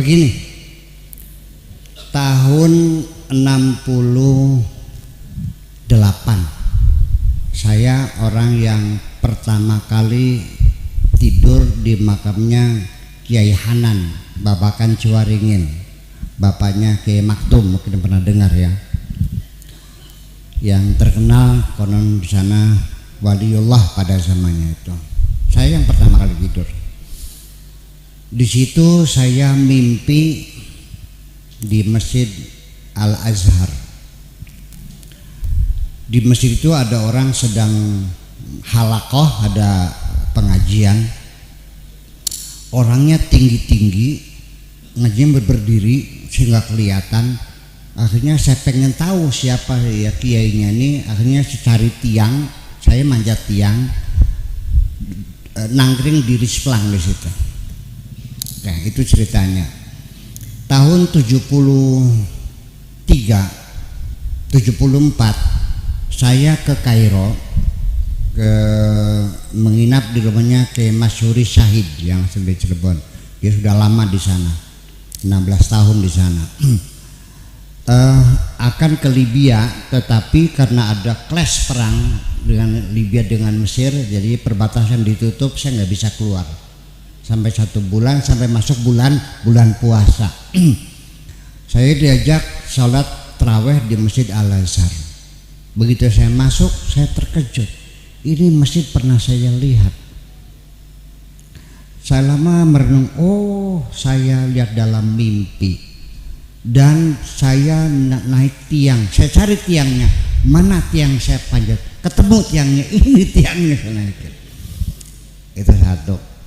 Begini, tahun 68 saya orang yang pertama kali tidur di makamnya Kiai Hanan Babakan Ciwaringin, bapaknya Kiai Maktum, mungkin pernah dengar ya, yang terkenal konon di sana waliullah pada zamannya itu. Saya yang pertama kali tidur di situ. Saya mimpi di Masjid Al Azhar. Di masjid itu ada orang sedang halakoh, ada pengajian. Orangnya tinggi-tinggi, ngajinya berdiri sehingga kelihatan. Akhirnya saya pengen tahu siapa ya kiainya ini. Akhirnya saya cari tiang, saya manjat tiang, nangkring di Risplang di situ. Nah, itu ceritanya. Tahun 74 saya ke Kairo, menginap di rumahnya ke Masyuri Syahid yang di Cirebon. Dia sudah lama di sana, 16 tahun di sana. Akan ke Libya, tetapi karena ada clash perang dengan Libya dengan Mesir, jadi perbatasan ditutup, saya nggak bisa keluar sampai 1 bulan, sampai masuk bulan puasa. Saya diajak sholat tarawih di Masjid Al Azhar. Begitu saya masuk, saya terkejut. Ini masjid pernah saya lihat. Saya lama merenung, oh saya lihat dalam mimpi. Dan saya naik tiang, saya cari tiangnya. Mana tiang saya panjat? Ketemu tiangnya, ini tiangnya saya naikin. Itu satu.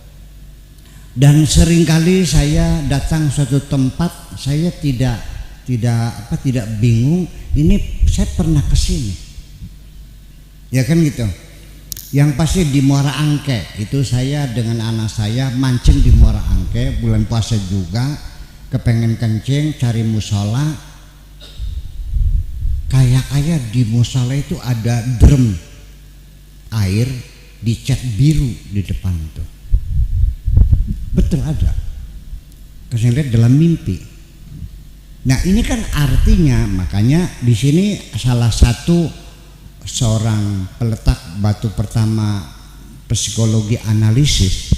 Dan seringkali saya datang suatu tempat, saya tidak bingung. Ini saya pernah kesini, ya kan gitu. Yang pasti di Muara Angke itu saya dengan anak saya mancing di Muara Angke, bulan puasa juga, kepengen kencing, cari musola. Kayak di musola itu ada drum air dicat biru di depan itu. Betul ada. Saya lihat dalam mimpi. Nah ini kan artinya, makanya di sini salah satu seorang peletak batu pertama psikologi analisis,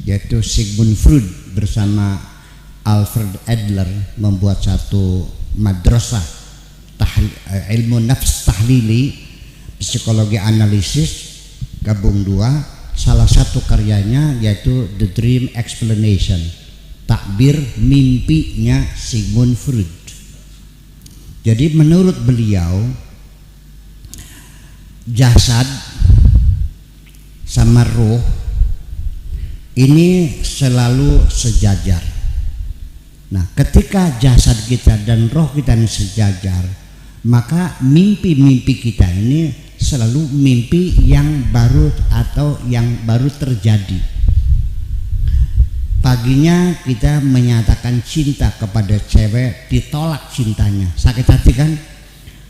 yaitu Sigmund Freud bersama Alfred Adler membuat satu madrasah ilmu nafs tahlili, psikologi analisis, gabung dua. Salah satu karyanya yaitu The Dream Explanation, takbir mimpinya Sigmund Freud. Jadi menurut beliau, jasad sama roh ini selalu sejajar. Nah, ketika jasad kita dan roh kita ini sejajar, maka mimpi-mimpi kita ini selalu mimpi yang baru atau yang baru terjadi. Paginya kita menyatakan cinta kepada cewek, ditolak cintanya, sakit hati kan?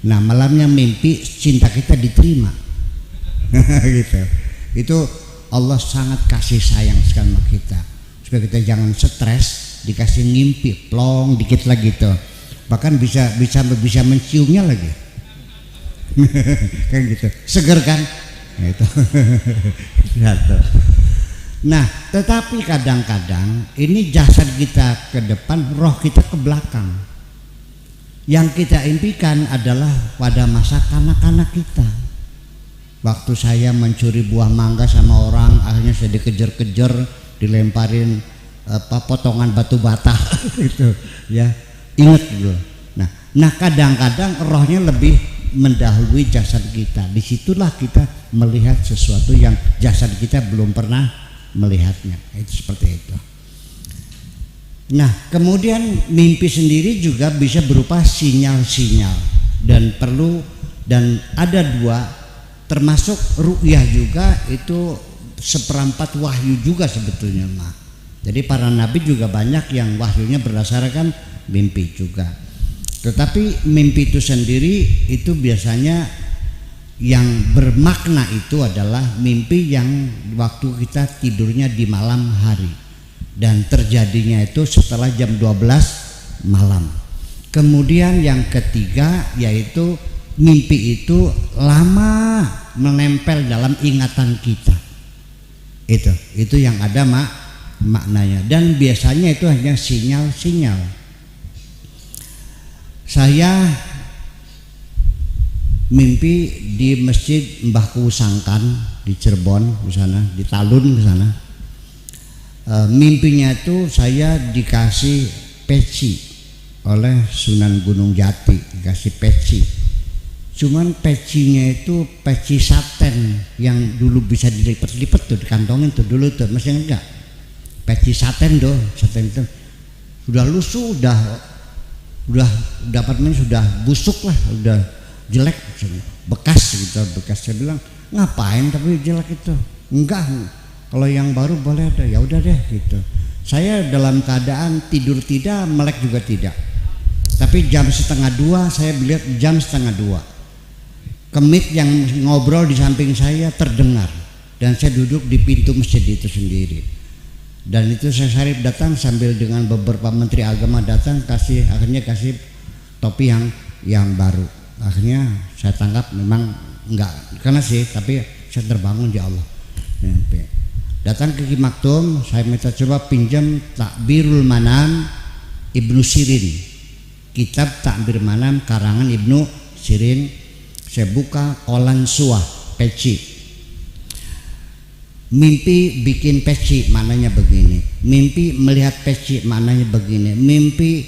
Nah malamnya mimpi cinta kita diterima. Gitu. Itu Allah sangat kasih sayang sama kita, supaya kita jangan stres, dikasih ngimpi plong dikit lagi tuh, bahkan bisa menciumnya lagi. Kan gitu, seger kan? Nah, itu. Nah, tetapi kadang-kadang ini jasad kita ke depan, roh kita ke belakang. Yang kita impikan adalah pada masa kanak-kanak kita. Waktu saya mencuri buah mangga sama orang, akhirnya saya dikejar-kejar, dilemparin potongan batu bata gitu ya. Ingat dulu. Nah kadang-kadang rohnya lebih mendahului jasad kita. Disitulah kita melihat sesuatu yang jasad kita belum pernah melihatnya. Itu seperti itu. Nah kemudian mimpi sendiri juga bisa berupa sinyal-sinyal, dan ada dua, termasuk ru'yah juga, itu seperempat wahyu juga sebetulnya mah. Jadi para nabi juga banyak yang wahyunya berdasarkan mimpi juga. Tetapi mimpi itu sendiri itu biasanya yang bermakna itu adalah mimpi yang waktu kita tidurnya di malam hari. dan terjadinya itu setelah jam 12 malam. Kemudian yang ketiga yaitu mimpi itu lama menempel dalam ingatan kita. Itu yang ada maknanya, dan biasanya itu hanya sinyal-sinyal. Saya mimpi di Masjid Mbah Kusangkan di Cirebon, di sana, di Talun di sana. Mimpinya itu saya dikasih peci oleh Sunan Gunung Jati, dikasih peci. Cuman pecinya itu peci saten yang dulu bisa dilipat-lipat tuh, dikantongin tuh dulu tuh, masih enggak. Peci saten tuh, saten itu sudah lusuh, udah apartemen sudah busuk lah, udah jelek, bekas gitu, bekas. Saya bilang ngapain tapi jelek itu? Enggak, kalau yang baru boleh ada, ya udah deh gitu. Saya dalam keadaan tidur tidak, melek juga tidak. Tapi jam 1:30 saya melihat jam 1:30. Kemit yang ngobrol di samping saya terdengar, dan saya duduk di pintu masjid itu sendiri. Dan itu saya Syarif datang sambil dengan beberapa menteri agama datang, akhirnya kasih topi yang baru. Akhirnya saya tangkap memang enggak karena sih, tapi saya terbangun ya Allah. Datang ke Ki Maktum, saya minta coba pinjam Takbirul Manam Ibnu Sirin, kitab Takbir Manam karangan Ibnu Sirin. Saya buka kolan suah peci. Mimpi bikin peci maknanya begini, mimpi melihat peci maknanya begini, mimpi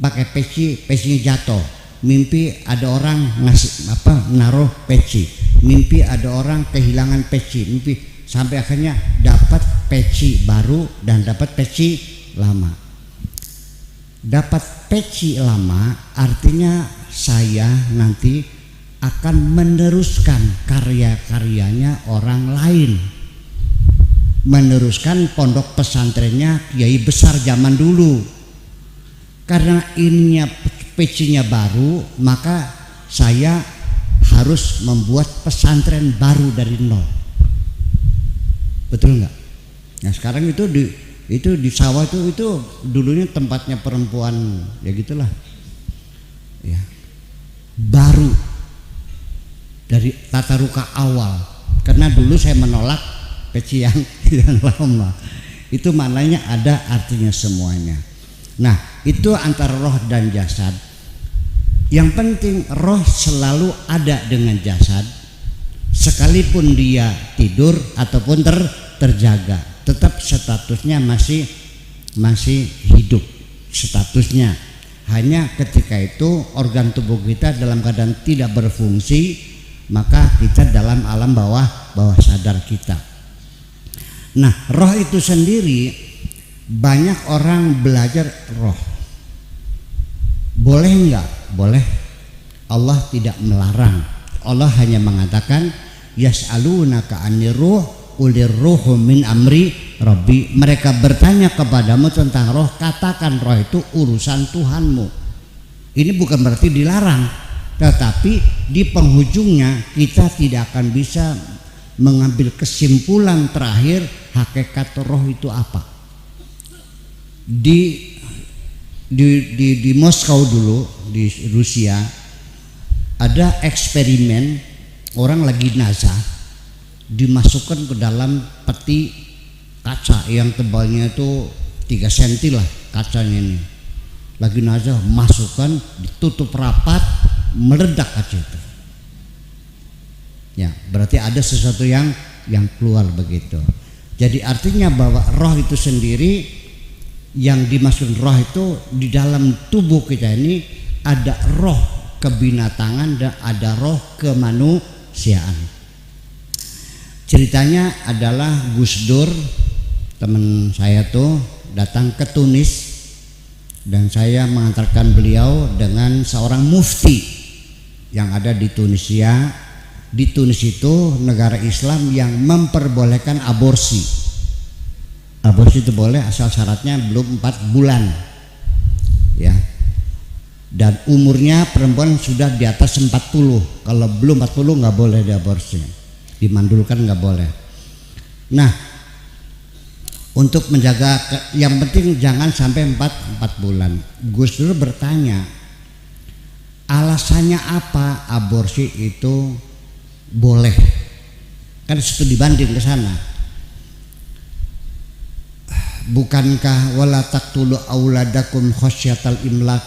pakai peci, pecinya jatuh, mimpi ada orang ngasih naruh peci, mimpi ada orang kehilangan peci, mimpi sampai akhirnya dapat peci baru dan dapat peci lama. Dapat peci lama artinya saya nanti akan meneruskan karya-karyanya orang lain, meneruskan pondok pesantrennya kiai besar zaman dulu. Karena ininya pecinya baru, maka saya harus membuat pesantren baru dari nol. Betul nggak? Nah sekarang itu di sawah itu dulunya tempatnya perempuan, ya gitulah. Ya, baru dari tata ruka awal. Karena dulu saya menolak peci yang lama. Itu maknanya ada artinya semuanya. Nah itu antara roh dan jasad. Yang penting roh selalu ada dengan jasad, sekalipun dia tidur ataupun terjaga, tetap statusnya masih hidup statusnya. Hanya ketika itu organ tubuh kita dalam keadaan tidak berfungsi, maka kita dalam alam bawah sadar kita. Nah roh itu sendiri, banyak orang belajar roh. Boleh enggak? Boleh. Allah tidak melarang. Allah hanya mengatakan yas'alunaka 'anir ruh ulir ruhu min amri rabbi. Mereka bertanya kepadamu tentang roh, katakan roh itu urusan Tuhanmu. Ini bukan berarti dilarang, tetapi di penghujungnya kita tidak akan bisa mengambil kesimpulan terakhir hakikat roh itu apa. Di Moskow dulu, di Rusia, ada eksperimen, orang lagi nazar, dimasukkan ke dalam peti kaca yang tebalnya itu 3 cm lah kacanya ini. Lagi nazar, masukkan, ditutup rapat, meledak kaca itu. Ya, berarti ada sesuatu yang keluar begitu. Jadi artinya bahwa roh itu sendiri, yang dimaksud roh itu di dalam tubuh kita ini ada roh kebinatangan dan ada roh kemanusiaan. Ceritanya adalah Gus Dur, teman saya tuh datang ke Tunis, dan saya mengantarkan beliau dengan seorang mufti yang ada di Tunisia. Di Tunis itu negara Islam yang memperbolehkan aborsi. Aborsi itu boleh asal syaratnya belum 4 bulan, ya. Dan umurnya perempuan sudah di atas 40. Kalau belum 40 nggak boleh diaborsi, dimandulkan nggak boleh. Nah, untuk menjaga yang penting jangan sampai 4 bulan. Gus Dur bertanya, alasannya apa aborsi itu boleh? Kan studi banding ke sana. Bukankah wala taqtulu auladakum khasyatal imlak,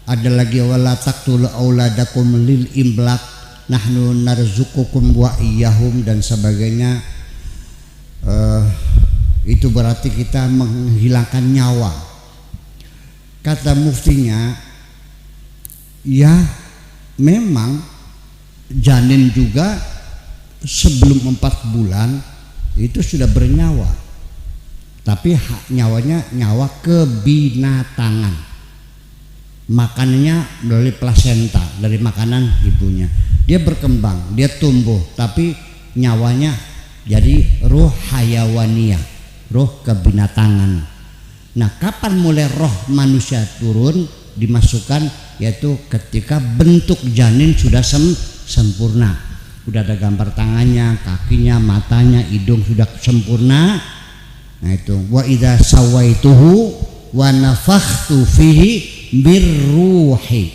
ada lagi wala taqtulu auladakum lil imlak, nahnu narzuqukum wa iyyahum dan sebagainya. Itu berarti kita menghilangkan nyawa. Kata muftinya, ya memang janin juga sebelum 4 bulan itu sudah bernyawa, tapi nyawanya nyawa kebinatangan, makanannya melalui plasenta, dari makanan ibunya. Dia berkembang, dia tumbuh, tapi nyawanya jadi ruh hayawaniyah, ruh kebinatangan. Nah, kapan mulai roh manusia turun dimasukkan? Yaitu ketika bentuk janin sudah sempurna, sudah ada gambar tangannya, kakinya, matanya, hidung sudah sempurna. Nah itu wa idza sawaituhu wa nafakhtu fihi birruhi,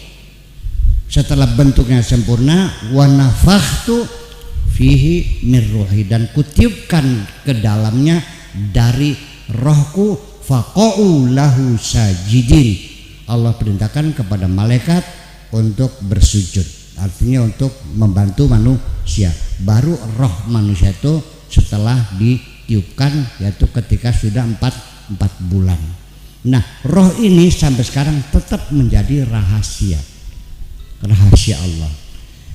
setelah bentuknya sempurna, wa nafakhtu fihi mirruhi, dan kutiupkan ke dalamnya dari rohku, faqa'u lahu sajidin. Allah perintahkan kepada malaikat untuk bersujud, artinya untuk membantu manusia. Baru roh manusia itu setelah ditiupkan, yaitu ketika sudah 4 bulan. Nah, roh ini sampai sekarang tetap menjadi rahasia Allah.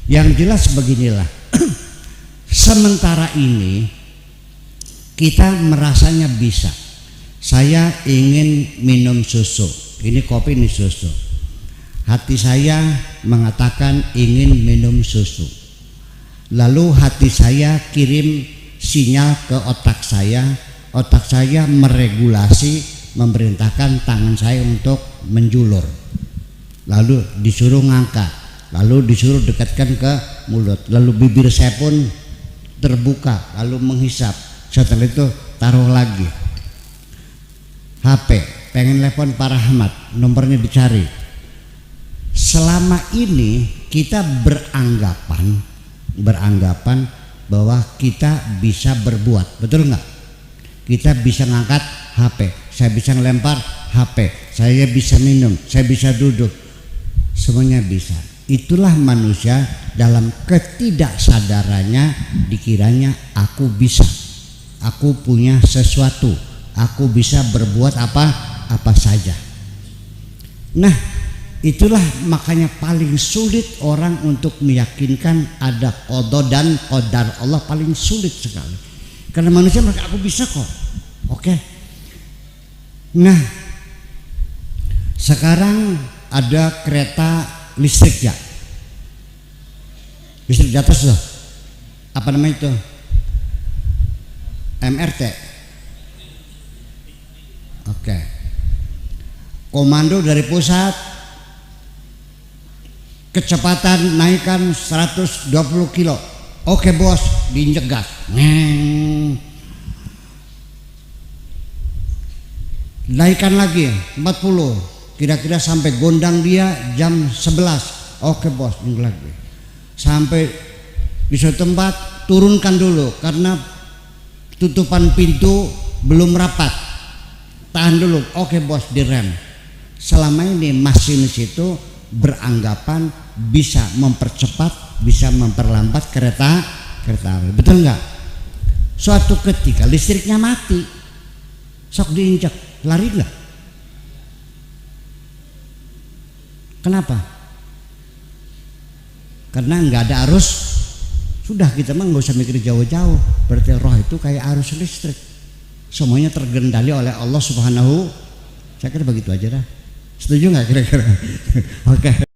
Yang jelas beginilah, sementara ini kita merasanya bisa. Saya ingin minum susu, ini kopi, ini susu. Hati saya mengatakan ingin minum susu. Lalu hati saya kirim sinyal ke otak saya meregulasi, memerintahkan tangan saya untuk menjulur. Lalu disuruh ngangkat, lalu disuruh dekatkan ke mulut. Lalu bibir saya pun terbuka, lalu menghisap. Setelah itu taruh lagi. HP, pengen telepon Pak Rahmat, nomornya dicari. Selama ini kita beranggapan bahwa kita bisa berbuat, betul nggak? Kita bisa ngangkat HP, saya bisa ngelempar HP, saya bisa minum, saya bisa duduk, semuanya bisa. Itulah manusia dalam ketidaksadarannya, dikiranya aku bisa, aku punya sesuatu, aku bisa berbuat apa saja. Nah, itulah makanya paling sulit orang untuk meyakinkan ada qada dan qadar Allah, paling sulit sekali. Karena manusia merasa aku bisa kok. Oke. Nah, sekarang ada kereta listrik ya. Listrik di atas loh. Apa namanya itu? MRT. Oke. Komando dari pusat, kecepatan naikkan 120 kilo. Oke bos, diinjek gas. Naikkan lagi 40, kira-kira sampai gondang dia jam 11. Oke bos, ini lagi. Sampai di suatu tempat turunkan dulu karena tutupan pintu belum rapat. Tahan dulu. Oke bos, direm. Selama ini masinis itu beranggapan bisa mempercepat, bisa memperlambat kereta api. Betul nggak? Suatu ketika listriknya mati, sok diinjak, lari nggak? Kenapa? Karena nggak ada arus. Sudah, kita mah nggak usah mikir jauh-jauh. Berarti roh itu kayak arus listrik, semuanya terkendali oleh Allah Subhanahu. Saya kira begitu aja dah. Setuju nggak kira-kira? Oke.